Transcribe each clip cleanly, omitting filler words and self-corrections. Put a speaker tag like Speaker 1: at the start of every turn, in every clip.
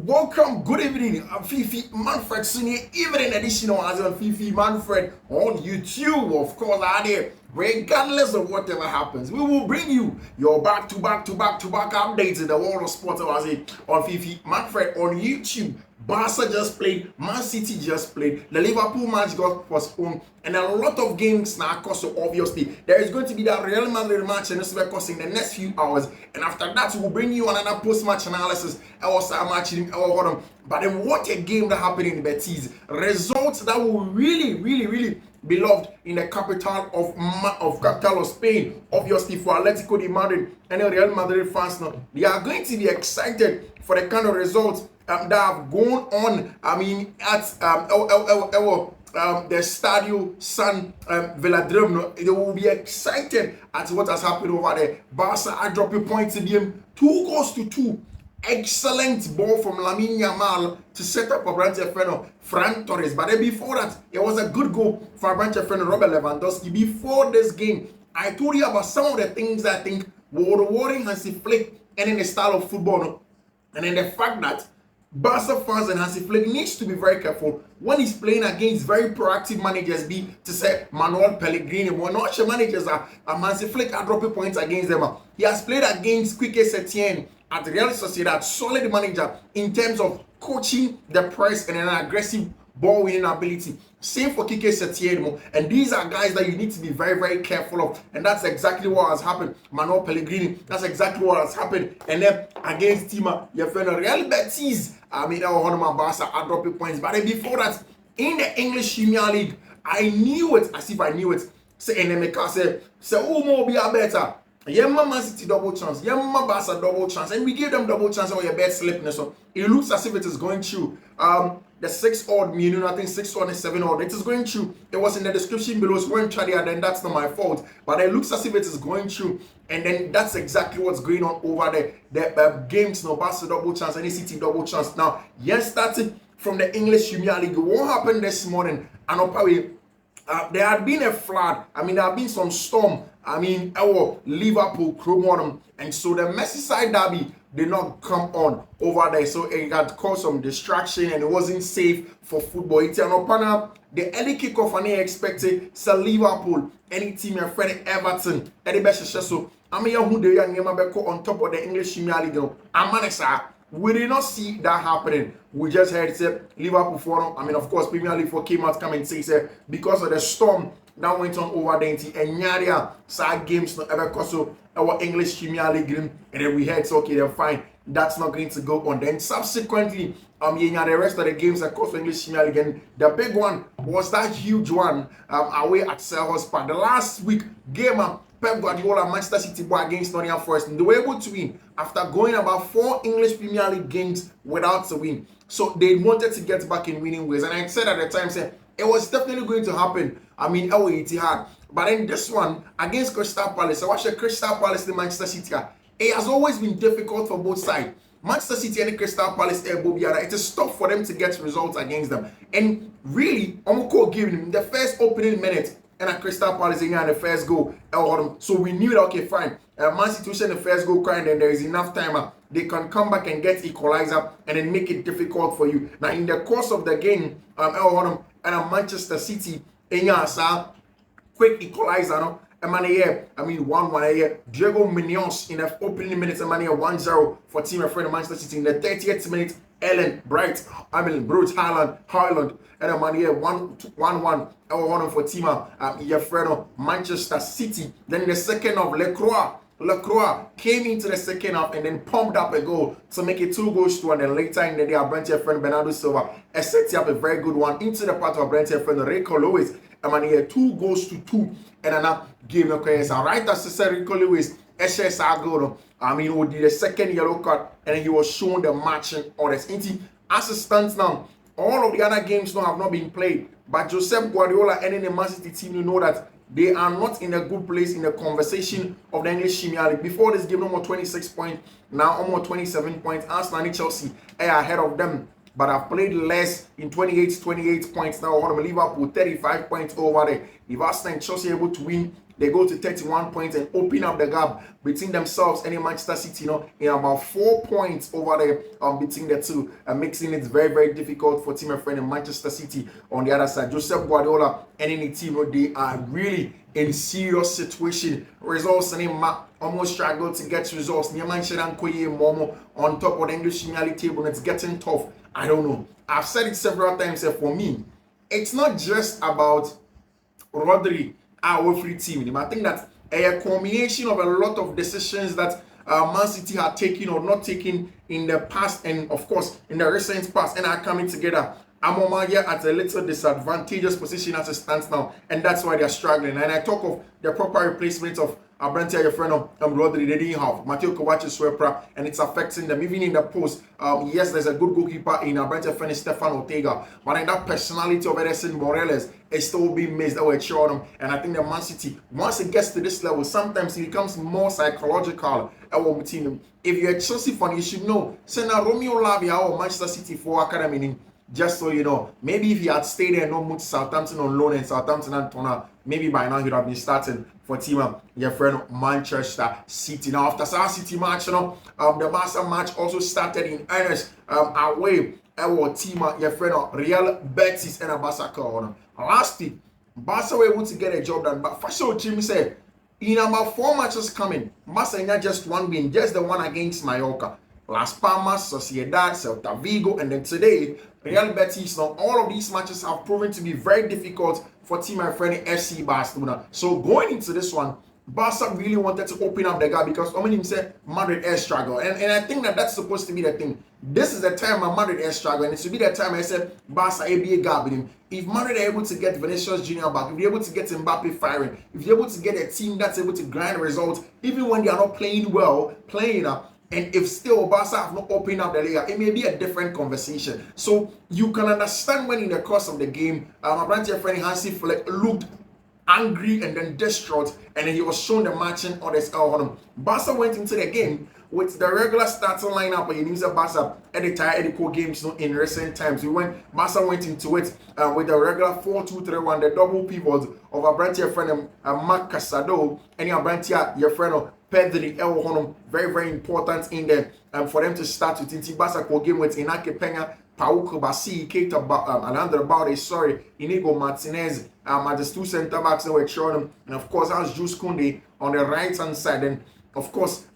Speaker 1: Welcome, good evening. I'm Fiifi-Manfred Senior Evening Edition on Fiifi-Manfred on YouTube. Of course, out there, regardless of whatever happens, we will bring you your back-to-back updates in the world of sports on Fiifi-Manfred on YouTube. Barca just played, Mancity just played, the Liverpool match got postponed, and a lot of games now cost. So obviously, there is going to be that Real Madrid match and this will cost in the next few hours. And after that, we'll bring you another post-match analysis. But then what a game that happened in Betis. Results that will really be loved in the capital of Spain. Obviously for Atletico de Madrid and the Real Madrid fans now, they are going to be excited for the kind of results that have gone on. I mean, at the Stadio San Velodrome, they will be excited at what has happened over there. Barca are dropping points to them, 2-2. Excellent ball from Lamine Yamal to set up a branch of Fran Torres. But then before that, it was a good goal for a branch of Robert Lewandowski. Before this game, I told you about some of the things that I think were worrying Hansi Flick and in the style of football. And then the fact that Barca fans and Hansi Flick needs to be very careful when he's playing against very proactive managers, to say Manuel Pellegrini. When not managers are Hansi Flick are dropping points against them. He has played against Quique Setien at Real Sociedad, solid manager in terms of coaching the press and an aggressive ball winning ability. Same for Quique Setien, and these are guys that you need to be very careful of, and that's exactly what has happened. Manuel Pellegrini, that's exactly what has happened. And then against Tima, your friend Real Betis, I mean, one of my Barca are dropping points. But then before that, in the English Premier League, I knew it, as if I knew it. Say, and then say, who more be a better? Yemma Mancity double chance, Yemma Barca double chance, and we give them double chance or your bet slipness. So it looks as if it is going through. The 6-odd meaning, I think 6-odd and 7-odd. It is going through. It was in the description below. So when try it, then that's not my fault. But it looks as if it is going through, and then that's exactly what's going on over there. The games, no Barca double chance, any City double chance. Now, yes, starting from the English Premier League. What happened this morning? And up away. There had been a flood. I mean, there had been some storm. I mean, our Liverpool Chrome, and so the Merseyside derby did not come on over there. So it had caused some distraction and it wasn't safe for football. It's an opener. The early kickoff and they expected Liverpool, any team, your friend Everton, any best so I mean, who they are on top of the English Premier League. We did not see that happening. We just heard say Liverpool forum. I mean, of course, Premier League for came out come and say because of the storm that went on over there, and Nyaria side games not ever cost so our English Premier League game, and then we heard so okay, then fine, that's not going to go on. Then subsequently, the rest of the games that cost English Premier League, and the big one was that huge one away at Selhurst Park. The last week game Pep Guardiola Manchester City boy against Nottingham Forest, and they were able to win after going about 4 English Premier League games without a win. So they wanted to get back in winning ways, and I said at the time, it was definitely going to happen. I mean, it had. But then this one against Crystal Palace, I watched Crystal Palace the Manchester City. It has always been difficult for both sides. Manchester City and Crystal Palace, it is tough for them to get results against them. And really, I'm giving them the first opening minute. And at Crystal Palace in the first goal. So we knew that, okay, fine. Man situation, the first goal crying, then there is enough time. They can come back and get equalizer and then make it difficult for you. Now, in the course of the game, and Manchester City, quick equalizer, no? I mean, 1-1 Diego Munoz in the opening minutes, 1-0 for team of friend Manchester City. In the 30th minute, Bruce Haaland, and 1-1 for team your friend Manchester City. Then the second of Lacroix came into the second half and then pumped up a goal to make it 2-2, and then later in the day, our Brent friend Bernardo Silva set up a very good one into the part of Brent friend Rico Lewis. 2-2, and another game. Okay, so right as Rico Lewis, I mean, he did the second yellow card, and he was shown the matching orders. As it stands now, all of the other games now have not been played, but Josep Guardiola and the Man City team, you know that they are not in a good place in the conversation of the English Premier League. Before this game, no more 26 points, now almost 27 points. Arsenal and Chelsea are ahead of them, but I've played less in 28 points now. Liverpool 35 points over there. If Arsenal and Chelsea are able to win they go to 31 points and open up the gap between themselves and Manchester City, in about 4 points over there between the two, making it very, very difficult for team and friend in Manchester City on the other side. Joseph Guardiola and any team, they are really in serious situation. Results and almost struggle to get results. Momo on top of the English Premier League table, and it's getting tough. I don't know. I've said it several times. For me, it's not just about Rodri, our free team. I think that a combination of a lot of decisions that Mancity had taken or not taken in the past, and of course in the recent past, and are coming together. Amomaya at a little disadvantageous position as it stands now, and that's why they're struggling. And I talk of the proper replacement of Abrantia, your friend Rodri, they didn't have Mateo Kovacic Swepra, and it's affecting them even in the post. Yes, there's a good goalkeeper in Abrantia friend Stefan Ortega, but in that personality of Edison Morales is still being missed. That we're them, and I think that Man City, once it gets to this level, sometimes it becomes more psychological. If you're a Chelsea fan, you should know. Send Romeo Lavia or Manchester City for academy. Just so you know, maybe if he had stayed there and not moved to Southampton on loan and Southampton and Tona, maybe by now he'd have been starting for team your friend Manchester City. Now after South City match, the Barca match also started in earnest away our team your friend Real Betis and Barca. Last week, Barca were able to get a job done, but for sure Jimmy said in about 4 matches coming, Barca not just one win, just the one against Mallorca. Las Palmas, Sociedad, Celta Vigo, and then today, Real Betis. Now, all of these matches have proven to be very difficult for team my friend FC Barcelona. So going into this one, Barca really wanted to open up the gap because Omenim said Madrid air struggle. And I think that that's supposed to be the thing. This is the time Madrid air struggle, and it should be the time I said Barca ABA gap with him. If Madrid are able to get Vinicius Junior back, if they're able to get Mbappe firing, if they're able to get a team that's able to grind results, even when they are not playing well, and if still Barca have not opened up the Liga, it may be a different conversation. So you can understand when in the course of the game, my brand friend Hansi Flick looked angry and then distraught, and then he was shown the matching orders on him. Barca went into the game with the regular starting lineup, but you need Barca at the tire Edico games in recent times. Barca went into it with the regular 4-2-3-1, the double pivot of a brand friend Marc Casado and your brand your friend Pedri, very, very important in there for them to start with Inti Barca game with Inaki Peña, Pau Basi, Keita, Alejandro Balde, Inigo Martinez, at the two center backs that were showing, and of course, as Jules Koundé on the right hand side, and of course,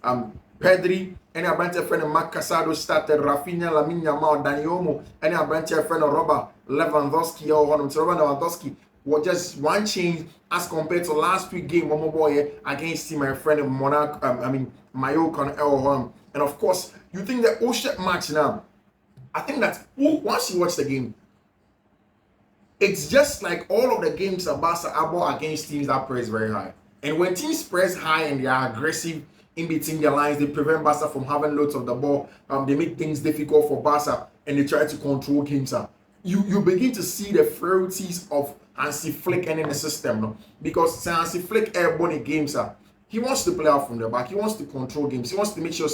Speaker 1: Pedri, and our brand friend Marc Casado started, Rafinha, Lamine Yamal, Dani Olmo, and our brand friend Robert Lewandowski, Lewandowski. Was just one change as compared to last week game against my friend Mallorca and El. And of course, you think the Oshep match now, I think that once you watch the game, it's just like all of the games that Barca are against teams that press very high. And when teams press high and they are aggressive in between their lines, they prevent Barca from having loads of the ball. They make things difficult for Barca and they try to control games. You begin to see the frailties of Hansi Flick and in the system, no? Because Hansi Flick airborne games he wants to play out from the back, he wants to control games, he wants to make sure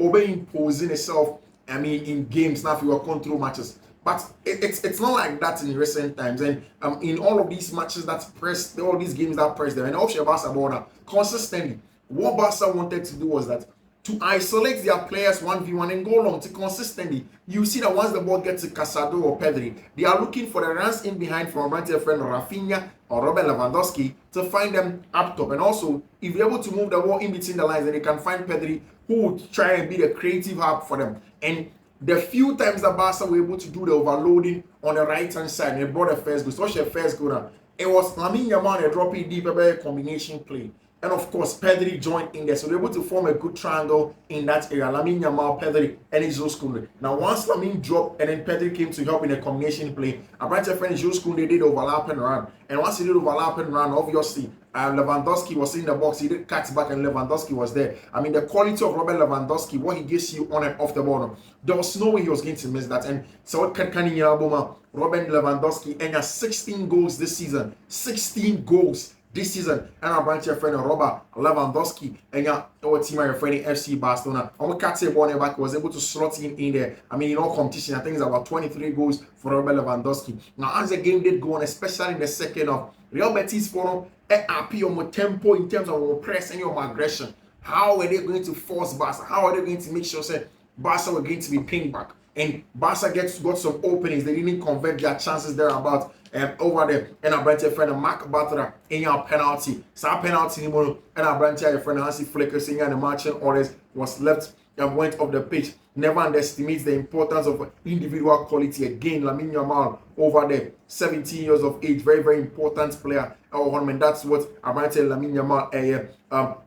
Speaker 1: obey imposing himself in games now if you are control matches. But it's not like that in recent times, and in all of these matches that press, all these games that press them, and also Barcelona consistently, what Barca wanted to do was that to isolate their players 1v1 and go long to consistently. You see that once the ball gets to Casado or Pedri, they are looking for the runs in behind from my friend Rafinha or Robert Lewandowski to find them up top. And also, if you're able to move the ball in between the lines, then they can find Pedri, who would try and be the creative hub for them. And the few times that Barca were able to do the overloading on the right hand side, they brought the first goal. So what's your first goal now? It was Lamine Yamal dropping deep combination play. And of course, Pedri joined in there. So they're able to form a good triangle in that area. Lamine Yamal, Pedri, and Jules Koundé. Now, once Lamine dropped and then Pedri came to help in a combination play, a bright friend Jules Koundé did overlap and run. And once he did overlap and run, obviously, Lewandowski was in the box. He did cut back and Lewandowski was there. I mean, the quality of Robert Lewandowski, what he gives you on and off the ball, there was no way he was going to miss that. And so what can Robert Lewandowski and has 16 goals this season. 16 goals. this season, and our branch your friend Robert Lewandowski, and our team your friend FC Barcelona. I'm catching one back was able to slot him in there. I mean, in all competition, I think it's about 23 goals for Robert Lewandowski. Now, as the game did go on, especially in the second half, Real Betis for happy on tempo in terms of press and your aggression. How are they going to force Barca? How are they going to make sure that Barca were going to be pinged back? And Barca got some openings. They didn't convert their chances there about over there. And I brought your friend Mark Bartra in your penalty. So penalty and I brought your friend Hansi Flicker saying the marching orders was left and went off the pitch. Never underestimate the importance of individual quality. Again, Lamine Yamal over there, 17 years of age, very, very important player. And that's what I'm going to tell Lamine Yamal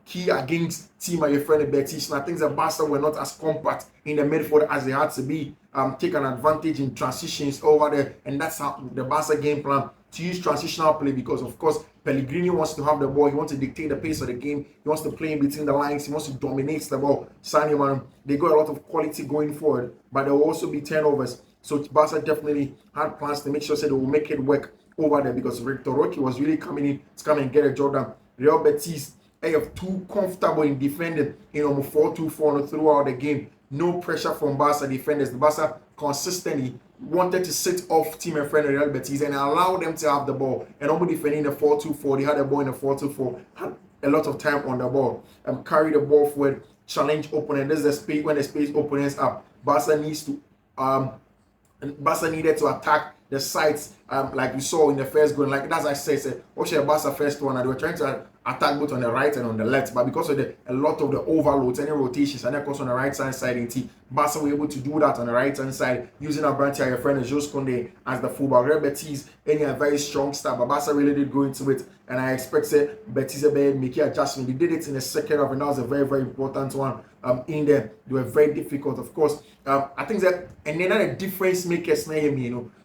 Speaker 1: key against team of your friend Betis. And I think the Barca were not as compact in the midfield as they had to be. Take an advantage in transitions over there, and that's how the Barca game plan to use transitional play, because of course Pellegrini wants to have the ball, he wants to dictate the pace of the game, he wants to play in between the lines, he wants to dominate the ball. Sadio, they got a lot of quality going forward, but there will also be turnovers. So Barca definitely had plans to make sure that they will make it work over there, because Victor Roque was really coming in to come and get a job done. Real Betis, they have too comfortable in defending, 4-2-4 throughout the game. No pressure from Barca defenders. The Barca consistently wanted to sit off team and friend Real Betis and allow them to have the ball. And only defending the 4-2-4, they had the ball in the 4-2-4, had a lot of time on the ball, carry the ball forward, challenge opponent. This is the space when the space opens up. Barca needed to attack the sides, like we saw in the first goal. Like as I said, Barca first one, and they were trying to attack both on the right and on the left, but because of a lot of the overloads, any rotations, and of course on the right hand side in T, Barca were able to do that on the right hand side using a branch your friend Jose Conde as the fullback. Real Betis, any a very strong start, but Barca really did go into it, and I expect Betis make adjustment. They did it in the second half, and that was a very, very important one. In there, they were very difficult, of course. I think that, and then the difference makers,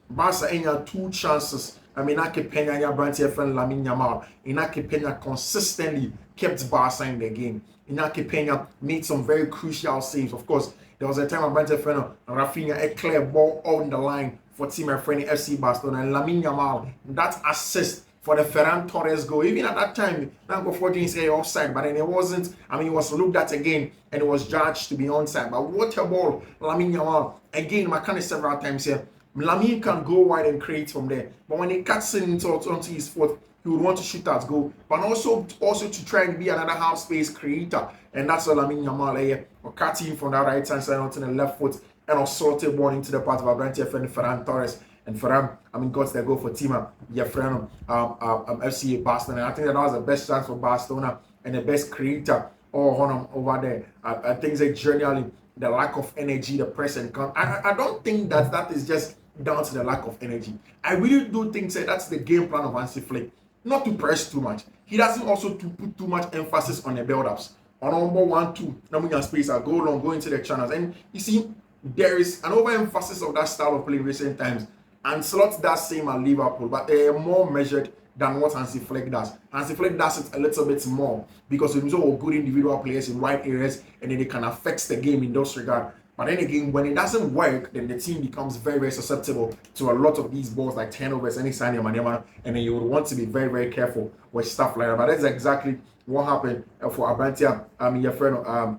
Speaker 1: Barca had 2 chances. Inaki Peña, your branch your friend Lamine Yamal. Inaki Peña consistently kept Barca in the game. Inaki Peña made some very crucial saves. Of course, there was a time my branch your friend Rafinha a clear ball on the line for team and friend FC Barcelona, and Lamine Yamal, that assist for the Ferran Torres goal. Even at that time, Nanko Fortune say offside, but then it wasn't. It was looked at again and it was judged to be onside. But what a ball, Lamine Yamal. Again, I can't several times here. Lamine can go wide and create from there, but when he cuts in onto his foot, he would want to shoot at goal, but also to try and be another half space creator, and that's what Lamine Yamal or cutting from the right hand side onto the left foot and assaulted one into the part of Abrante friend Ferran Torres, and Ferran got the goal for Tima, your friend FC Barcelona. And I think that was the best chance for Barcelona and the best creator over there. I think that generally the lack of energy, the press and count. I don't think that is just down to the lack of energy. I really do think that's the game plan of Hansi Flick. Not to press too much. He doesn't also to put too much emphasis on the build-ups. On number 1-2, number your space, go long, go into the channels. And you see, there is an overemphasis of that style of play in recent times. And slots that same at Liverpool, but they are more measured than what Hansi Flick does. Hansi Flick does it a little bit more because he's all good individual players in wide areas, and then they can affect the game in those regards. But then again, when it doesn't work, then the team becomes very, very susceptible to a lot of these balls like turnovers, any sign of maneuver, and then you would want to be very, very careful with stuff like that. But that's exactly what happened for Abrantia, your friend,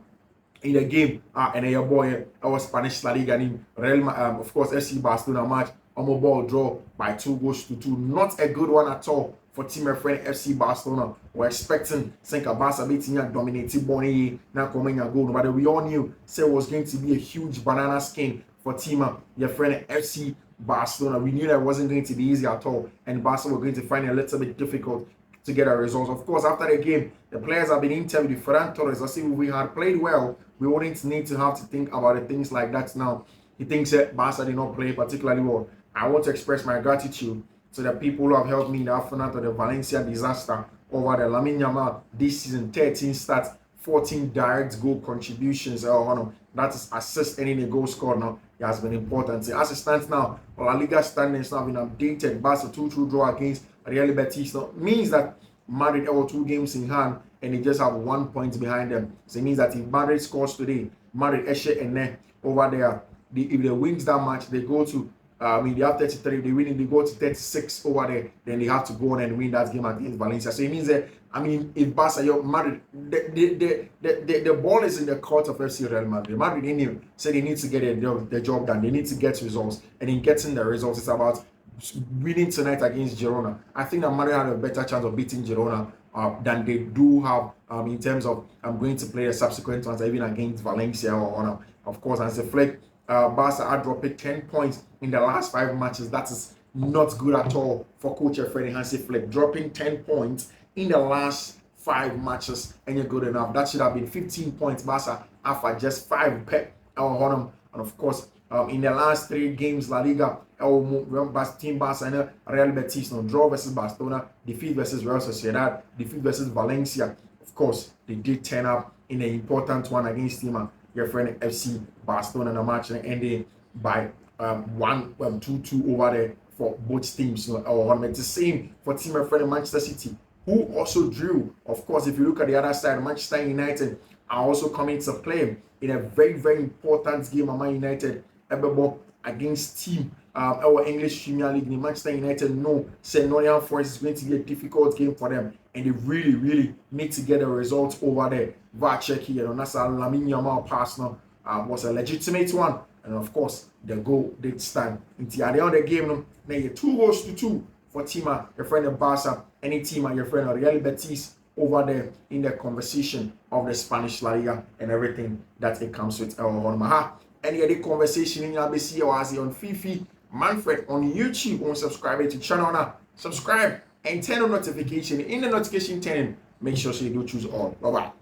Speaker 1: in the game, and then your boy, our Spanish La Liga, Real, of course, FC Barcelona match, ball draw by 2-2. Not a good one at all for team and friend FC Barcelona. We're expecting Barca beating dominating Bonnie now coming a goal, but we all knew it was going to be a huge banana skin for team your friend FC Barcelona. We knew that it wasn't going to be easy at all, and Barca were going to find it a little bit difficult to get a result. Of course, after the game, the players have been interviewed with Ferran Torres. I see if we had played well, we wouldn't need to have to think about it, things like that now. He thinks that Barca did not play particularly well. I want to express my gratitude to the people who have helped me in the aftermath of the Valencia disaster over the Lamine Yamal this season. 13 starts, 14 direct goal contributions. That is assist any the goal scored now. It has been important. As it stands now, La Liga standings now been updated. Barca 2-2 draw against Real Betis. Now means that Madrid have 2 games in hand and they just have 1 point behind them. So it means that if Madrid scores today, Madrid Eshe and over there, if they wins that match, they go to I mean, they have 33. They win it, they go to 36 over there. Then they have to go on and win that game against Valencia. So it means that, I mean, if Barca, you're Madrid, the ball is in the court of FC Real Madrid. Madrid in him say they need to get the job done. They need to get results. And in getting the results, it's about winning tonight against Girona. I think that Madrid had a better chance of beating Girona than they do have in terms of going to play the subsequent ones, even against Valencia or of course, as a flag. Barca are dropping 10 points in the last 5 matches. That is not good at all for coach Freddy Hansi Flick. Dropping 10 points in the last 5 matches and you're good enough. That should have been 15 points. Barca after just 5 pep and of course in the last 3 games, La Liga, Team Barcelona, Real Betis, draw versus Barcelona, defeat versus Real Sociedad, defeat versus Valencia. Of course, they did turn up in an important one against Team your friend FC Barcelona in a match and ending by 2-2 over there for both teams. It's the same for team my friend Manchester City, who also drew. Of course, if you look at the other side, Manchester United are also coming to play in a very, very important game. Man United against team our English Premier League. The Manchester United know Nottingham Forest is going to be a difficult game for them, and they really, really need to get a result over there. Vacheki and Nasa Lamine Yamal pass now was a legitimate one, and of course the goal did stand. Into the end of the game, now you 2-2 for team your friend of Barca, any team your friend of Real Betis over there in the conversation of the Spanish La Liga and everything that it comes with. Any other conversation in your BC or as on Fiifi-Manfred on YouTube, on subscribe to the channel now. Subscribe and turn on notification. In the notification turn, make sure you do choose all. Bye bye.